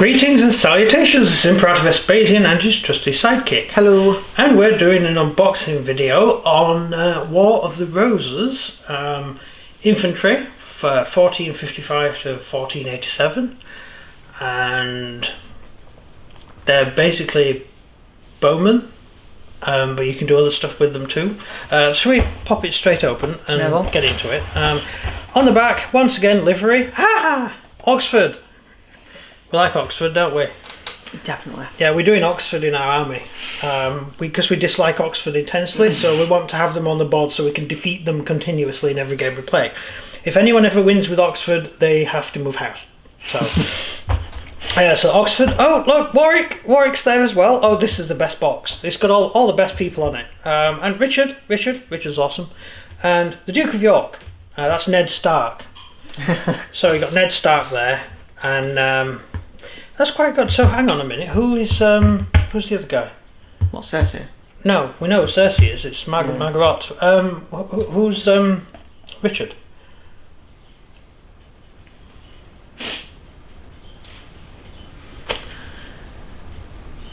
Greetings and salutations, this is Imperator Vespasian and his trusty sidekick. Hello. And we're doing an unboxing video on War of the Roses, infantry for 1455 to 1487. And they're basically bowmen, but you can do other stuff with them too. So we pop it straight open and get into it. On the back, once again, livery. Ha! Oxford. We like Oxford, don't we? Definitely. Yeah, we're doing Oxford in our army because we dislike Oxford intensely, so we want to have them on the board so we can defeat them continuously in every game we play. If anyone ever wins with Oxford, they have to move house. So, so Oxford. Oh, look, Warwick. Warwick's there as well. Oh, this is the best box. It's got all the best people on it. And Richard's awesome. And the Duke of York. That's Ned Stark. So we got Ned Stark there, and that's quite good. So hang on a minute. Who's the other guy? What, Cersei? No, we know who Cersei is. It's Margaret. Who's Richard?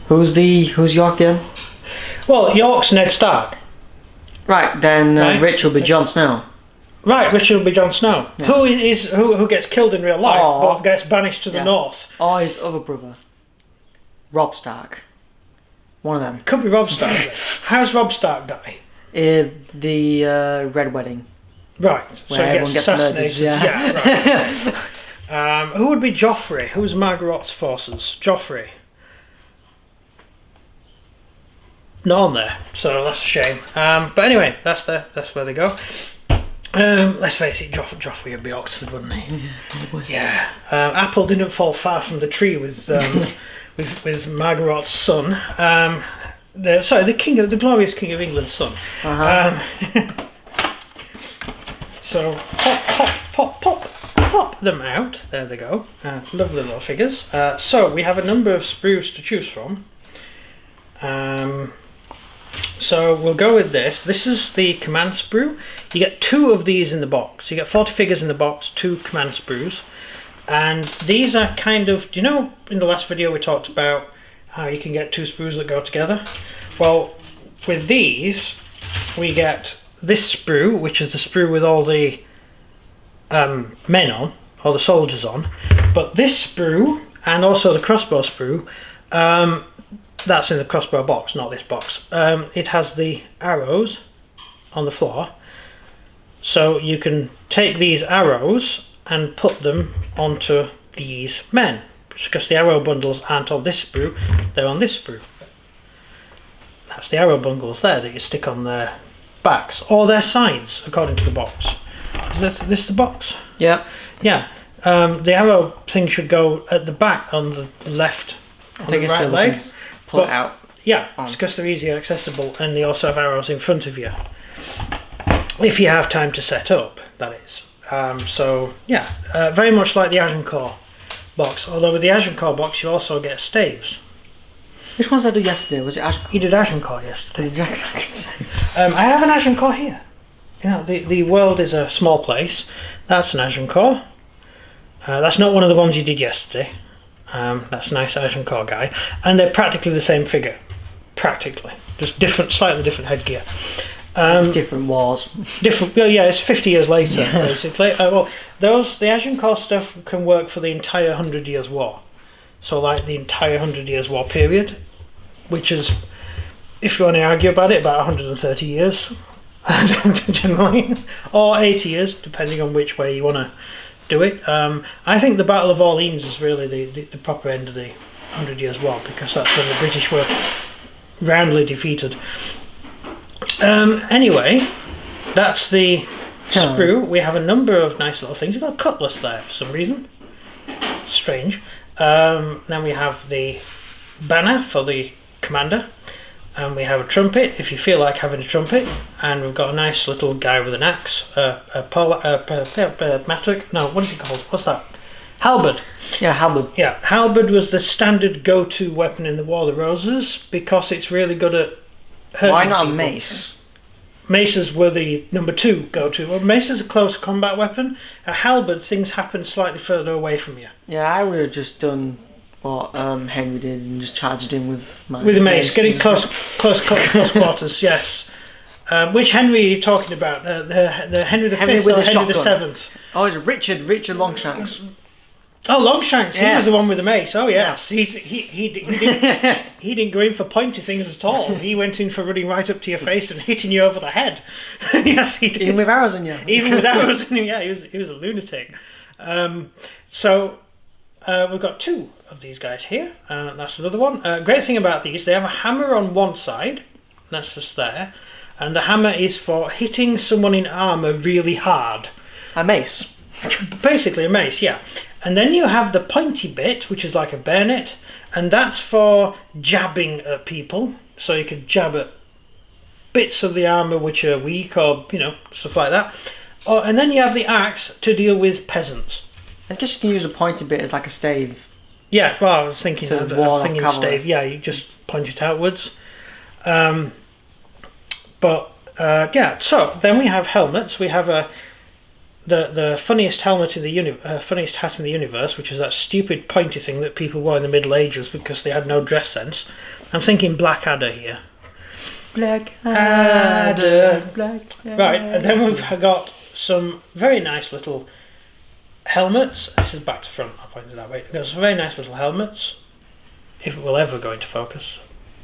Who's York again? Well, York's Ned Stark. Right, then Rich will be Jon Snow. Right, Richard will be Jon Snow. Yeah. Who gets killed in real life but gets banished to the north. Or his other brother, Robb Stark. One of them. Could be Robb Stark. How's Robb Stark die? The Red Wedding. Right, so he gets assassinated. Yeah right. Who would be Joffrey? Who's Margaret's forces? Joffrey. Not on there, so that's a shame. But anyway, that's where they go. Let's face it, Joffrey would be Oxford, wouldn't he? Yeah. Apple didn't fall far from the tree with with Margaret's son. The glorious King of England's son. So pop them out. There they go. Lovely little figures. So we have a number of sprues to choose from. So we'll go with this. This is the command sprue. You get 2 of these in the box. You get 40 figures in the box, 2 command sprues. And these are kind of, do you know in the last video we talked about how you can get 2 sprues that go together? Well, with these, we get this sprue, which is the sprue with all the men on, or the soldiers on. But this sprue, and also the crossbow sprue, that's in the crossbow box, not this box. It has the arrows on the floor, so you can take these arrows and put them onto these men, because the arrow bundles aren't on this sprue, they're on this sprue. That's the arrow bundles there that you stick on their backs, or their sides, according to the box. Is this the box? Yeah. Yeah. The arrow thing should go at the back on the left, on the right leg. Pull it out. Yeah, it's because they're easier accessible, and they also have arrows in front of you. If you have time to set up, that is. So, yeah, very much like the Agincourt box. Although with the Agincourt box, you also get staves. Which ones did I do yesterday? Was it Agincourt? You did Agincourt yesterday. Exactly. I have an Agincourt here. You know, the world is a small place. That's an Agincourt. That's not one of the ones you did yesterday. That's a nice Agincourt guy, and they're practically the same figure, practically, just slightly different headgear. It's different wars. Different, yeah. It's 50 years later, basically. Well, the Agincourt stuff can work for the entire 100 Years' War, so like the entire 100 Years' War period, which is, if you want to argue about it, about 130 years, generally, or 80 years, depending on which way you want to do it. I think the Battle of Orleans is really the proper end of the 100 Years' War, because that's when the British were roundly defeated. Anyway, that's the sprue. We have a number of nice little things. We've got a cutlass there for some reason. Strange. Then we have the banner for the commander. And we have a trumpet, if you feel like having a trumpet. And we've got a nice little guy with an axe. Mattock? No, what is it called? What's that? Halberd. Yeah, halberd. Yeah, halberd was the standard go-to weapon in the War of the Roses, because it's really good at hurting Why not people. A mace? Maces were the number 2 go-to. Well, mace is a close combat weapon. A halberd, things happen slightly further away from you. Yeah, I would have just done what Henry did and just charged him with my With the mace, getting and- close quarters, yes. Which Henry are you talking about? The Henry the Henry Fifth with or the Henry the shotgun. Seventh? Oh, it's Richard Longshanks. Oh, Longshanks. He Yeah. was the one with the mace. Oh, yes. He didn't go in for pointy things at all. He went in for running right up to your face and hitting you over the head. Yes, he did. Even with arrows in you. Even with arrows in him, yeah, he was a lunatic. So we've got two of these guys here. That's another one. Great thing about these, they have a hammer on one side. That's just there. And the hammer is for hitting someone in armour really hard. A mace. Basically a mace, yeah. And then you have the pointy bit, which is like a bayonet, and that's for jabbing at people. So you could jab at bits of the armour which are weak or, stuff like that. And then you have the axe to deal with peasants. I guess you can use a pointy bit as like a stave. Yeah, well, I was thinking To of ward off stave. cavalry. Yeah, you just point it outwards. So then we have helmets. We have the funniest helmet in the funniest hat in the universe, which is that stupid pointy thing that people wore in the Middle Ages because they had no dress sense. I'm thinking Blackadder here. Blackadder. Blackadder. Right, and then we've got some very nice little helmets. This is back to front, I'll point it that way. We've got some very nice little helmets. If it will ever go into focus.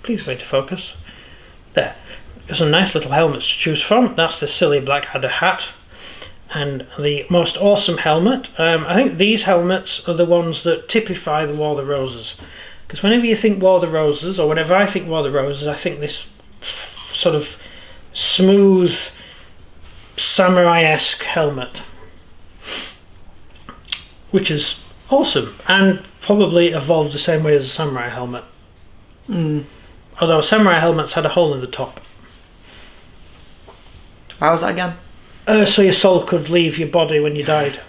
Please go into focus. There. There's some nice little helmets to choose from. That's the silly Blackadder hat. And the most awesome helmet. I think these helmets are the ones that typify the War of the Roses. Because whenever you think War of the Roses, or whenever I think War of the Roses, I think this sort of smooth, samurai-esque helmet. Which is awesome. And probably evolved the same way as a samurai helmet. Although samurai helmets had a hole in the top. How was that again? So your soul could leave your body when you died.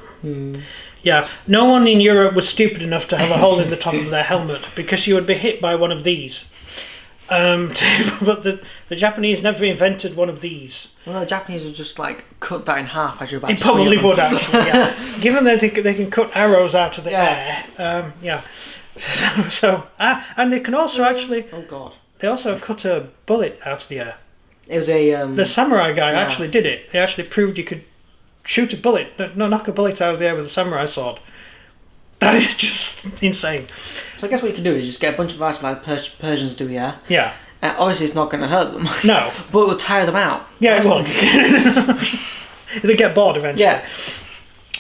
Yeah, no one in Europe was stupid enough to have a hole in the top of their helmet because you would be hit by one of these. But the Japanese never invented one of these. Well, the Japanese would just like cut that in half as you're about It to swing probably at them. would actually, yeah. Given that they can cut arrows out of the Yeah. air, yeah. And they can also actually, Oh god. they also cut a bullet out of the air. It was a The samurai guy Yeah. actually did it. They actually proved you could shoot a bullet, knock a bullet out of the air with a samurai sword. That is just insane. So I guess what you can do is just get a bunch of archers like Persians do, yeah? Yeah. Obviously it's not going to hurt them. No. But it will tire them out. Yeah, it will. They get bored eventually.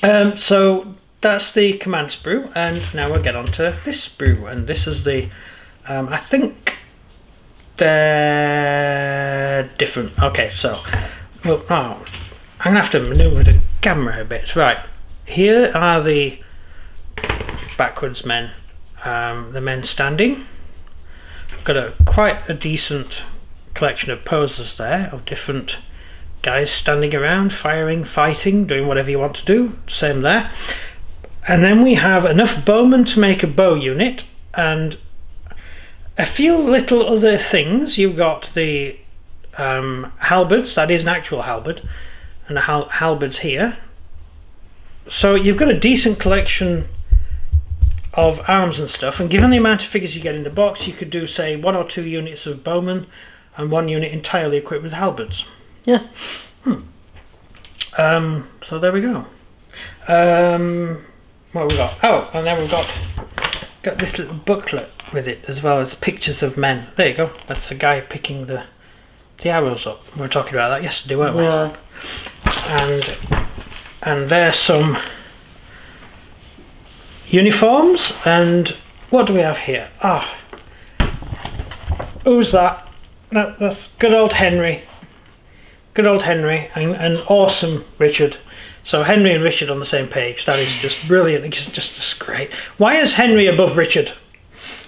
Yeah. So that's the command sprue, and now we'll get on to this sprue, and this is the, I think they're different. Okay, so, well, I'm going to have to manoeuvre the camera a bit. Right, here are the backwards men, the men standing. I've got quite a decent collection of poses there, of different guys standing around, firing, fighting, doing whatever you want to do. Same there. And then we have enough bowmen to make a bow unit, and a few little other things. You've got the halberds, that is an actual halberd, and the halberds here. So you've got a decent collection of arms and stuff, and given the amount of figures you get in the box, you could do, say, 1 or 2 units of bowmen and 1 unit entirely equipped with halberds. Yeah. So there we go. What have we got? Oh, and then we've got this little booklet with it, as well as pictures of men. There you go. That's the guy picking the arrows up. We were talking about that yesterday, weren't we? Yeah. And there's some uniforms, and what do we have here? Who's that? That's good old Henry. Good old Henry and awesome Richard. So Henry and Richard on the same page. That is just brilliant. It's just great. Why is Henry above Richard?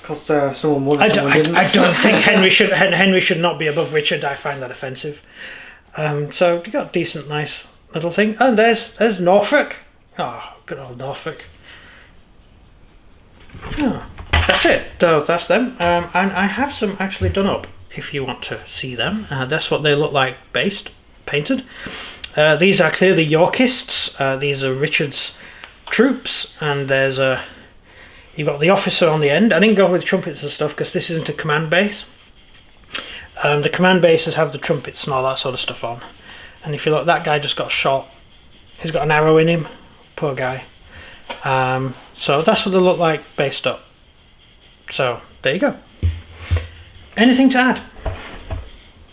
Because someone won I and someone didn't. don't think Henry should not be above Richard. I find that offensive. So you got a decent, nice little thing. And there's Norfolk. Oh, good old Norfolk. Oh, that's it. So that's them. And I have some actually done up if you want to see them. That's what they look like painted. These are clearly Yorkists. These are Richard's troops, and there's a You've got the officer on the end. I didn't go with trumpets and stuff because this isn't a command base. The command bases have the trumpets and all that sort of stuff on. And if you look, that guy just got shot. He's got an arrow in him. Poor guy. So that's what they look like based up. So there you go. Anything to add?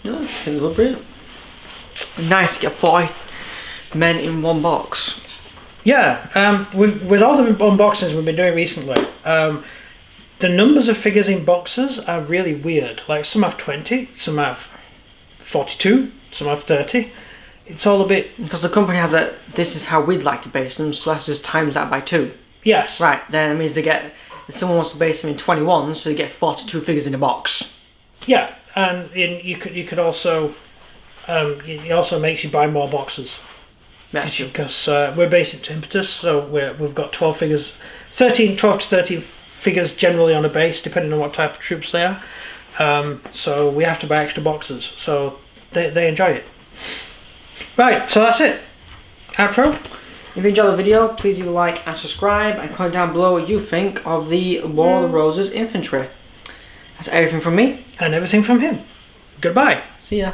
No, I think they look brilliant. Nice to get 40 men in one box. Yeah, with all the unboxings we've been doing recently, the numbers of figures in boxes are really weird. Like some have 20, some have 42, some have 30. It's all a bit... Because the company has a, this is how we'd like to base them, so let's just times that by 2. Yes. Right, then it means they get, if someone wants to base them in 21, so they get 42 figures in a box. Yeah, and you could also, it also makes you buy more boxes. Because we're basing to impetus, so we've got 12 figures, 12 to 13 figures generally on a base, depending on what type of troops they are. So we have to buy extra boxes, so they enjoy it. Right, so that's it. Outro. If you enjoyed the video, please leave a like and subscribe, and comment down below what you think of the War of the Roses infantry. That's everything from me. And everything from him. Goodbye. See ya.